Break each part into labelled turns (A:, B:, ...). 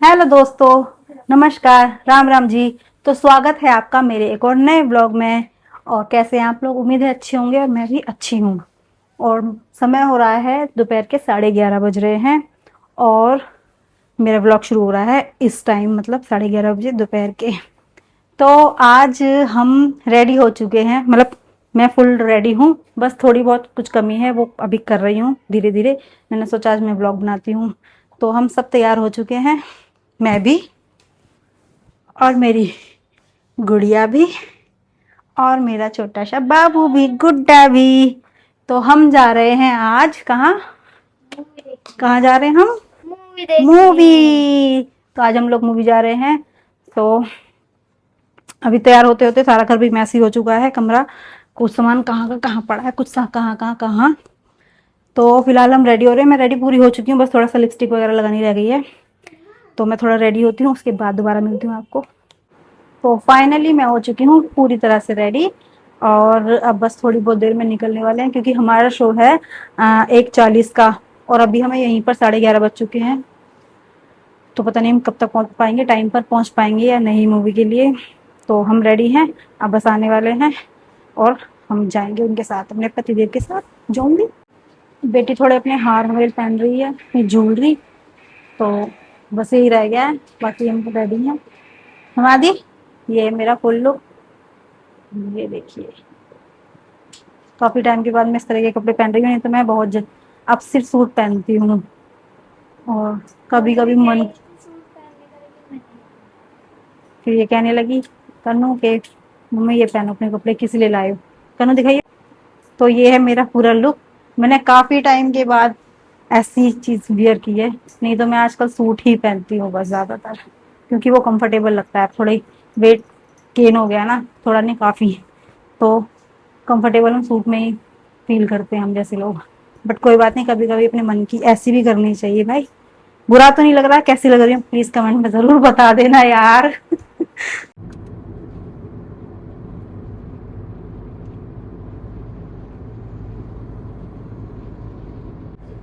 A: Hello दोस्तों, नमस्कार, राम राम जी। तो स्वागत है आपका मेरे एक और नए ब्लॉग में। और कैसे हैं आप लोग? उम्मीद है अच्छे होंगे और मैं भी अच्छी हूँ। और समय हो रहा है दोपहर के 11:30 बज रहे हैं और मेरा ब्लॉग शुरू हो रहा है इस टाइम, मतलब 11:30 बजे दोपहर के। तो आज हम रेडी हो चुके हैं, मतलब मैं फुल रेडी हूँ, बस थोड़ी बहुत कुछ कमी है वो अभी कर रही हूँ धीरे धीरे। मैंने सोचा आज मैं ब्लॉग बनाती हूँ। तो हम सब तैयार हो चुके हैं, मैं भी और मेरी गुड़िया भी और मेरा छोटा सा बाबू भी, गुड्डा भी। तो हम जा रहे हैं आज कहाँ? कहाँ जा रहे हैं हम?
B: मूवी देखने।
A: मूवी। तो आज हम लोग मूवी जा रहे हैं। तो अभी तैयार होते होते सारा घर भी मैसी हो चुका है, कमरा। कुछ सामान कहाँ का कहाँ पड़ा है, कुछ कहाँ कहाँ कहाँ। तो फिलहाल हम रेडी हो रहे हैं, मैं रेडी पूरी हो चुकी हूँ, बस थोड़ा सा लिपस्टिक वगैरह लगानी रह गई है। तो मैं थोड़ा रेडी होती हूँ, उसके बाद दोबारा मिलती हूँ आपको। तो फाइनली मैं हो चुकी हूँ पूरी तरह से रेडी। और अब बस थोड़ी बहुत देर में निकलने वाले हैं, क्योंकि हमारा शो है 1:40 का। और अभी हमें यहीं पर 11:30 बज चुके हैं। तो पता नहीं हम कब तक पहुंच पाएंगे, टाइम पर पहुंच पाएंगे या नहीं मूवी के लिए। तो हम रेडी हैं, अब बस आने वाले हैं और हम जाएंगे उनके साथ, अपने पतिदेव के साथ जाऊंगी। बेटी थोड़े अपने हार हवेल पहन रही है, अपनी ज्वेलरी। तो बस यही रह गया है, बाकी हम रेडी हैं। हमारी ये मेरा फुल लुक, ये देखिए। काफी टाइम के बाद मैं इस तरह के कपड़े पहन रही हूँ, नहीं तो मैं अब सिर्फ सूट पहनती हूँ। और कभी कभी मन फिर ये कहने लगी कन्नू के, मम्मी ये पहनो अपने कपड़े किस लिए लाए हो? कन्नू दिखाइए। तो ये है मेरा पूरा लुक। मैंने काफी टाइम के बाद ऐसी चीज वियर की है, नहीं तो मैं आजकल सूट ही पहनती हूँ बस ज्यादातर, क्योंकि वो कंफर्टेबल लगता है। थोड़ा वेट गेन हो गया ना, थोड़ा नहीं काफी। तो कंफर्टेबल हम सूट में ही फील करते हैं हम जैसे लोग। बट कोई बात नहीं, कभी कभी अपने मन की ऐसी भी करनी चाहिए भाई। बुरा तो नहीं लग रहा? कैसी लग रही हूँ प्लीज कमेंट में जरूर बता देना यार।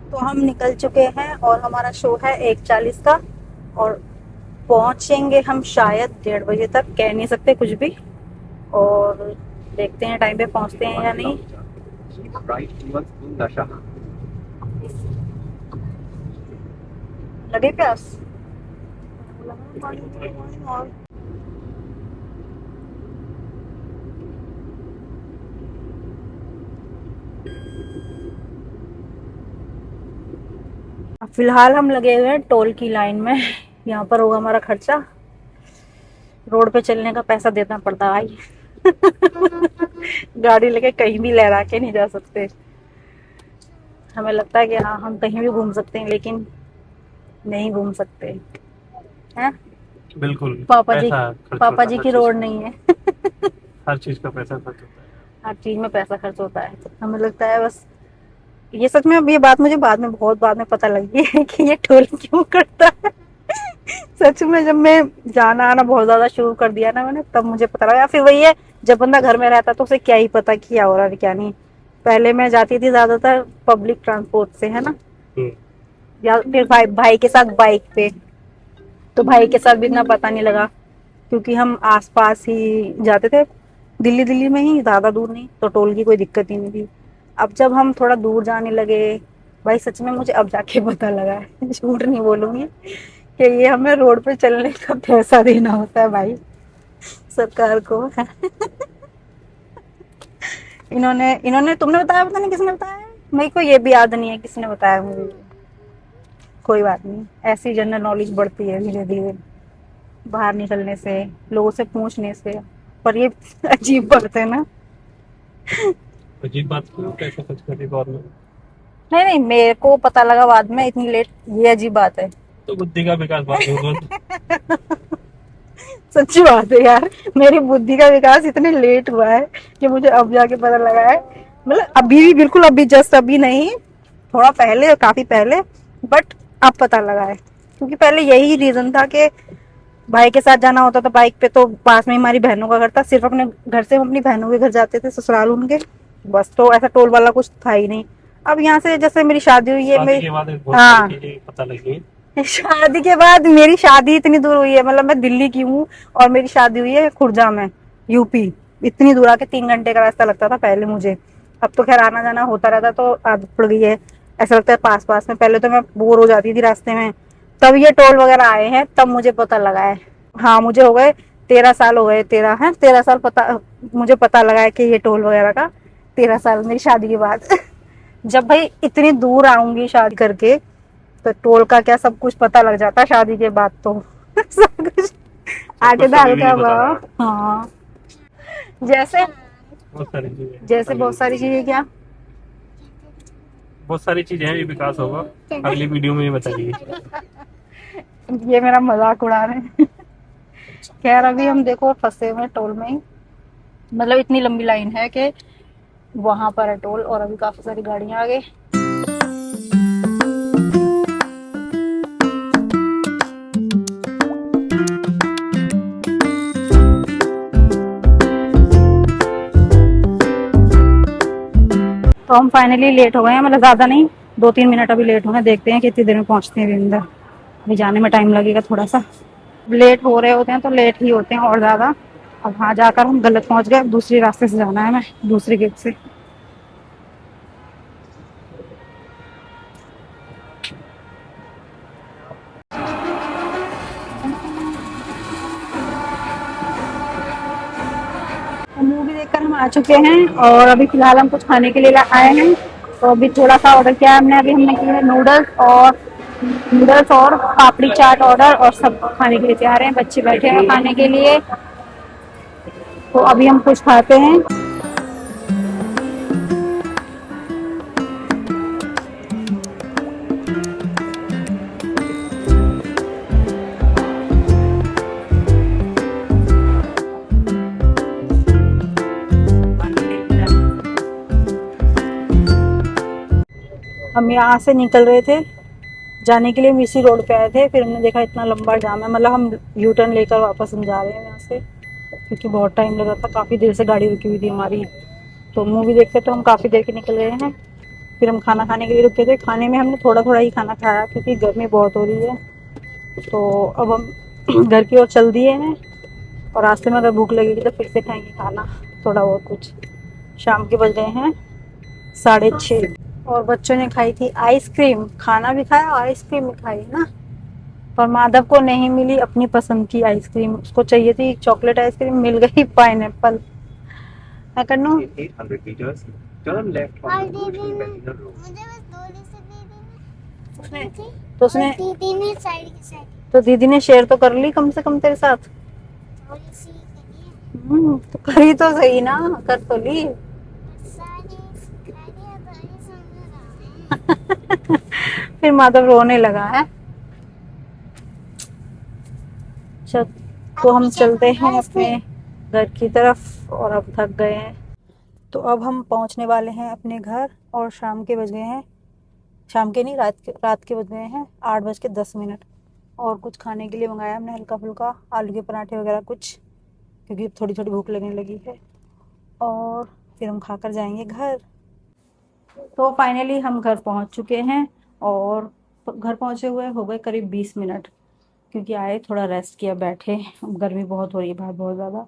A: तो हम निकल चुके हैं और हमारा शो है 1:40 का। और पहुंचेंगे हम शायद 1:30 बजे तक, कह नहीं सकते कुछ भी। और देखते हैं टाइम पे पहुंचते हैं या नहीं। लगे प्यास। फिलहाल हम लगे हुए हैं टोल की लाइन में। यहाँ पर होगा हमारा खर्चा। रोड पे चलने का पैसा देना पड़ता है भाई। गाड़ी लेके कहीं भी लहरा के नहीं जा सकते। हमें लगता है कि हाँ हम कहीं भी घूम सकते हैं, लेकिन नहीं घूम सकते हैं।
C: बिल्कुल।
A: पापा जी,
C: पैसा खर्च
A: पापा
C: होता
A: जी
C: है हर
A: की
C: चीज
A: रोड
C: में।
A: नहीं है।
C: हर चीज का पैसा खर्च होता है।
A: हर चीज में पैसा खर्च होता है, हमें लगता है बस। ये सच में, अब ये बात मुझे बाद में, बहुत बाद में पता लगी है कि ये टोल क्यों करता है। सच में जब मैं जाना आना बहुत ज्यादा शुरू कर दिया ना मैंने, तब मुझे पता लगा। या फिर वही है, जब बंदा घर में रहता तो उसे क्या ही पता क्या हो रहा है क्या नहीं। पहले मैं जाती थी ज्यादातर पब्लिक ट्रांसपोर्ट से, है ना,
C: हम्म।
A: या फिर भाई के साथ बाइक पे। तो भाई के साथ भी इतना पता नहीं लगा, क्योंकि हम आसपास ही जाते थे, दिल्ली दिल्ली में ही, ज्यादा दूर नहीं, तो टोल की कोई दिक्कत ही नहीं थी। अब जब हम थोड़ा दूर जाने लगे, भाई सच में मुझे अब जाके पता लगा है, झूठ नहीं बोलूंगी, कि ये हमें रोड पे चलने का पैसा देना होता है भाई, सरकार को। इन्होंने इन्होंने तुमने बताया, पता नहीं किसने बताया, मेरे को ये भी याद नहीं है किसने बताया मुझे। कोई बात नहीं, ऐसी जनरल नॉलेज बढ़ती है धीरे धीरे बाहर निकलने से, लोगों से पूछने से। पर ये अजीब बात है ना।
C: अजीब बात क्यों? पैसा खर्च करने के बाद में
A: नहीं नहीं, मेरे को पता लगा बाद में इतनी लेट, ये अजीब बात है।
C: तो बुद्धि का विकास बाद में होगा।
A: सच्ची बात है यार, मेरी बुद्धि का विकास इतने लेट हुआ है कि मुझे अब जाके पता लगा है। मतलब अभी भी, बिल्कुल अभी, जस्ट अभी नहीं, थोड़ा पहले, काफी पहले। बट अब पता लगा है, क्योंकि पहले यही रीजन था कि भाई के साथ जाना होता था बाइक पे, तो पास में ही हमारी बहनों का घर था, सिर्फ अपने घर से हम अपनी बहनों के घर जाते थे, ससुराल उनके। बस, तो ऐसा टोल वाला कुछ था ही नहीं। अब यहाँ से जैसे मेरी शादी हुई है
C: शादी
A: मेरी।
C: के बाद एक बहुत सारी
A: हाँ
C: चीजें पता लगी।
A: शादी के बाद मेरी शादी इतनी दूर हुई है, मतलब मैं दिल्ली की हूँ और मेरी शादी हुई है खुर्जा में, यूपी। इतनी दूर आके 3 घंटे का रास्ता लगता था पहले मुझे। अब तो खैर आना जाना होता रहता तो आदत पड़ गई है। ऐसा लगता है पास पास में, पहले तो मैं बोर हो जाती थी रास्ते में। तब ये टोल वगैरह आए हैं, तब मुझे पता लगा है। हाँ, मुझे हो गए 13 साल हो गए, 13 साल पता, मुझे पता लगा है कि ये टोल वगैरह का। 13 साल मेरी शादी के बाद। जब भाई इतनी दूर आऊंगी शादी करके, तो टोल का क्या सब कुछ पता लग जाता है शादी के बाद तो। सब कुछ
C: सब
A: आगे
C: कुछ तो
A: दाल
C: अभी भी
A: का
C: नहीं पता
A: भाव।
C: है।
A: हाँ, जैसे
C: बहुत सारी चीजें
A: जैसे
C: अभी
A: बहुत सारी चीजें क्या।
C: बहुत सारी चीजें हैं, अभी विकास होगा, अगली वीडियो में ये बताइए।
A: ये मेरा मजाक उड़ा रहे हैं। खैर अभी हम देखो फंसे हुए हैं टोल में ही। मतलब इतनी लंबी लाइन है कि वहां पर है टोल, और अभी काफी सारी गाड़ियां आ गई। तो हम फाइनली लेट हो गए हैं, मतलब ज्यादा नहीं, 2-3 मिनट अभी लेट हो गए। देखते हैं कितनी देर में पहुंचते हैं अभी अंदर। अभी जाने में टाइम लगेगा थोड़ा सा। लेट हो रहे होते हैं तो लेट ही होते हैं और ज्यादा। अब वहां जाकर हम गलत पहुंच गए, अब दूसरी रास्ते से जाना है हमें, दूसरी गेट से। मूवी देखकर हम आ चुके हैं और अभी फिलहाल हम कुछ खाने के लिए आए हैं। तो अभी थोड़ा सा ऑर्डर किया है हमने। अभी हमने किया है नूडल्स और पापड़ी चाट ऑर्डर, और सब खाने के लिए तैयार हैं। बच्चे बैठे हैं खाने के लिए, तो अभी हम कुछ खाते हैं। हम यहाँ से निकल रहे थे, जाने के लिए हम इसी रोड पे आए थे, फिर हमने देखा इतना लंबा जाम है, मतलब हम यू टर्न लेकर वापस हम जा रहे हैं यहाँ से, क्योंकि बहुत टाइम लगा था, काफ़ी देर से गाड़ी रुकी हुई थी हमारी। तो मूवी देखते तो हम काफ़ी देर के निकल गए हैं। फिर हम खाना खाने के लिए रुके थे। खाने में हमने थोड़ा थोड़ा ही खाना खाया क्योंकि गर्मी बहुत हो रही है। तो अब हम घर की ओर चल दिए हैं, और रास्ते में अगर भूख लगेगी तो फिर से खाएंगे खाना थोड़ा बहुत कुछ। शाम के बज गए हैं 6:30, और बच्चों ने खाई थी आइसक्रीम। खाना भी खाया और आइसक्रीम भी खाई ना। पर माधव को नहीं मिली अपनी पसंद की आइसक्रीम, उसको चाहिए थी चॉकलेट आइसक्रीम, मिल गई पाइनएप्पल। मैं करनू
C: 800 meters, turn left on the Ocean Terminal Road.
B: मुझे बस 2 डिश दे
A: उसने
B: देना।
A: तो उसने
B: दीदी ने साइड की साइड
A: तो दीदी ने शेयर तो कर ली कम से कम तेरे साथ।
B: थोड़ी सी करिए।
A: तो करी तो सही ना, कर तो ली।
B: सारी सारी समझ रहा है।
A: फिर माधव रोने लगा है। चल, तो हम चलते हैं अपने घर की तरफ, और अब थक गए हैं। तो अब हम पहुंचने वाले हैं अपने घर, और शाम के बज गए हैं, शाम के नहीं, रात के बज गए हैं 8:10। और कुछ खाने के लिए मंगाया हमने हल्का फुल्का, आलू के पराठे वगैरह कुछ, क्योंकि थोड़ी थोड़ी भूख लगने लगी है। और फिर हम खाकर जाएंगे घर। तो फाइनली हम घर पहुंच चुके हैं, और घर पहुंचे हुए हो गए करीब 20 मिनट, क्योंकि आए थोड़ा रेस्ट किया, बैठे। गर्मी बहुत हो रही है बाहर, बहुत ज़्यादा।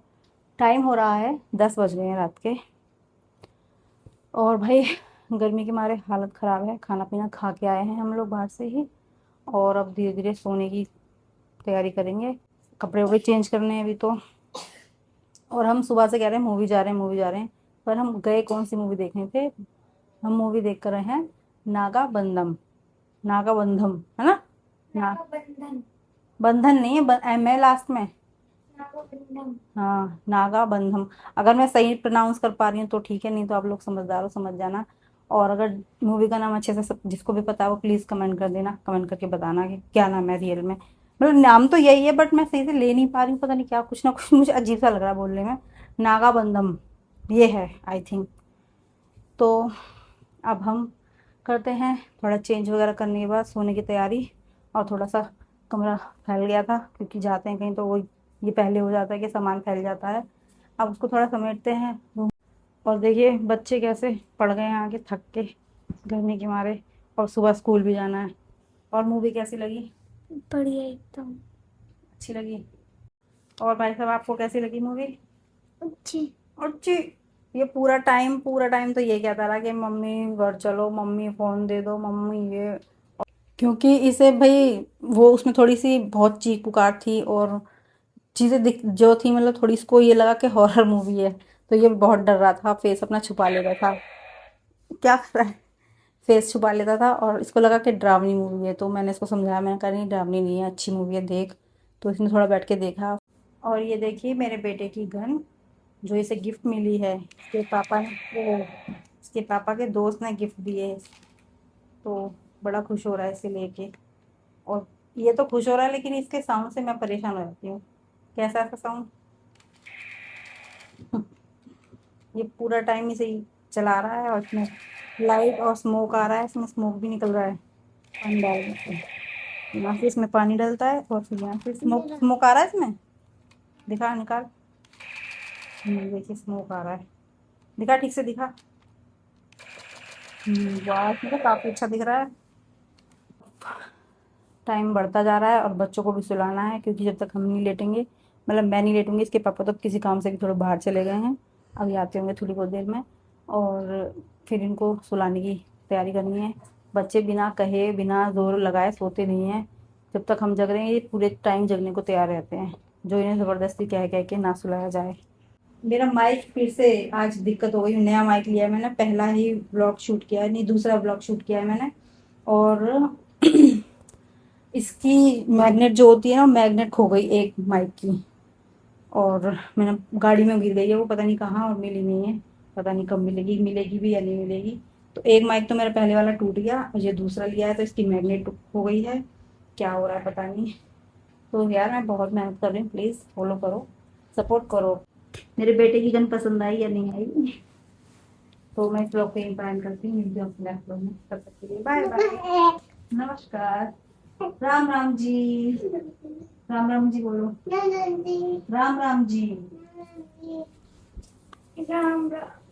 A: टाइम हो रहा है 10 बज गए हैं रात के। और भाई गर्मी के मारे हालत ख़राब है। खाना पीना खा के आए हैं हम लोग बाहर से ही, और अब धीरे धीरे सोने की तैयारी करेंगे। कपड़े वपड़े चेंज करने हैं अभी तो। और हम सुबह से कह रहे हैं मूवी जा रहे हैं, मूवी जा रहे हैं, पर हम गए कौन सी मूवी देखने थे। हम मूवी देख कर रहे हैं नागाबंधम। नागाबंधम है ना। ना
B: बंधन
A: बंधन नहीं है, एम है लास्ट में।
B: बंधन।
A: हाँ, नागाबंधम। अगर मैं सही प्रोनाउंस कर पा रही हूँ तो ठीक है, नहीं तो आप लोग समझदार हो, समझ जाना। और अगर मूवी का नाम अच्छे से जिसको भी पता है वो प्लीज़ कमेंट कर देना, कमेंट करके बताना कि क्या नाम है रियल में। मतलब नाम तो यही है, बट मैं सही से ले नहीं पा रही हूँ, पता नहीं क्या, कुछ ना कुछ मुझे अजीब सा लग रहा है बोलने में। नागाबंधम ये है आई थिंक। तो अब हम करते हैं थोड़ा चेंज वगैरह करने के बाद सोने की तैयारी। और थोड़ा सा कमरा फैल गया था, क्योंकि जाते हैं कहीं तो वो ये पहले हो जाता है कि सामान फैल जाता है। अब उसको थोड़ा समेटते हैं। और देखिए बच्चे कैसे पड़ गए हैं आगे, थक के गर्मी के मारे, और सुबह स्कूल भी जाना है। और मूवी कैसी लगी?
B: बढ़िया एकदम
A: अच्छी लगी। और भाई साहब आपको कैसी लगी मूवी?
B: अच्छी।
A: अच्छी। ये पूरा टाइम तो ये कहता रहा कि मम्मी घर चलो, मम्मी फ़ोन दे दो, मम्मी ये। क्योंकि इसे भाई वो उसमें थोड़ी सी बहुत चीख पुकार थी और चीज़ें दिख जो थी, मतलब थोड़ी इसको ये लगा कि हॉरर मूवी है, तो ये बहुत डर रहा था, फेस अपना छुपा ले रहा था। क्या कर रहा है? फेस छुपा लेता था और इसको लगा कि डरावनी मूवी है, तो मैंने इसको समझाया, मैंने कहा नहीं डरावनी नहीं है, अच्छी मूवी है देख। तो इसने थोड़ा बैठ के देखा। और ये देखिए मेरे बेटे की गन, जो इसे गिफ्ट मिली है, इसके पापा ने वो इसके पापा के दोस्त ने गिफ्ट दिए है। तो बड़ा खुश हो रहा है इसे लेके। और ये तो खुश हो रहा है, लेकिन इसके साउंड से मैं परेशान हो जाती हूँ। कैसा है साउंड? ये पूरा टाइम इसे ही चला रहा है और इसमें लाइट और स्मोक आ रहा है, इसमें स्मोक भी निकल रहा है पानी डालने से। यहाँ से इसमें पानी डलता है और फिर यहाँ से स्मोक आ रहा है इसमें। दिखा निकाल। देखिए स्मोक आ रहा है, दिखा ठीक से दिखा। वाह इसमें तो काफ़ी अच्छा दिख रहा है। टाइम बढ़ता जा रहा है और बच्चों को भी सुलाना है, क्योंकि जब तक हम नहीं लेटेंगे, मतलब मैं नहीं लेटूंगी, इसके पापा तो किसी काम से भी थोड़ा बाहर चले गए हैं, अभी आते होंगे थोड़ी बहुत देर में। और फिर इनको सुलाने की तैयारी करनी है। बच्चे बिना कहे बिना जोर लगाए सोते नहीं हैं। जब तक हम जग रहे हैं ये पूरे टाइम जगने को तैयार रहते हैं, जो इन्हें ज़बरदस्ती कह कह के ना सुलाया जाए। मेरा माइक फिर से आज दिक्कत हो गई। नया माइक लिया है मैंने, पहला ही ब्लॉग शूट किया है, नहीं दूसरा ब्लॉग शूट किया है मैंने। और इसकी मैग्नेट जो होती है ना, मैग्नेट खो गई एक माइक की, और मैंने गाड़ी में गिर गई है वो, पता नहीं कहाँ, और मिली नहीं है। पता नहीं कब मिलेगी, मिलेगी भी या नहीं मिलेगी। तो एक माइक तो मेरा पहले वाला टूट गया और ये दूसरा लिया है तो इसकी मैग्नेट खो गई है। क्या हो रहा है पता नहीं। तो यार मैं बहुत मेहनत कर रही हूँ, प्लीज़ फॉलो करो, सपोर्ट करो। मेरे बेटे की गन पसंद आई या नहीं आई? तो मैं इस ब्लॉग पे इंतजार करती हूँ, मिलती हूँ अपने नेक्स्ट ब्लॉग में, तब तक के लिए बाय बाय, नमस्कार, राम राम जी। राम राम जी बोलो।
B: नंदी
A: राम राम जी।
B: राम राम।